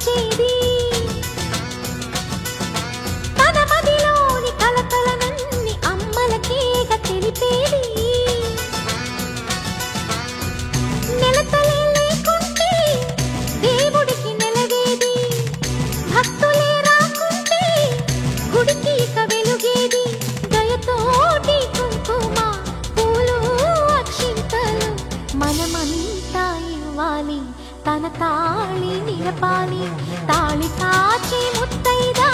వచ్చేది తన మదిలోని కలకలనన్ని అమ్మలకేగ తెలిపేది నెలతలే లేకుంటే దేవుడికి నెలవేది భక్తులే రాకుంటే గుడికి ఇక వెలుగేది దయతోటి కుంకుమ పూలు అక్షింతలు మనమంతా ఇవ్వాలి తన తాళి నిలపాలి తాళి కాచి ముత్తైదా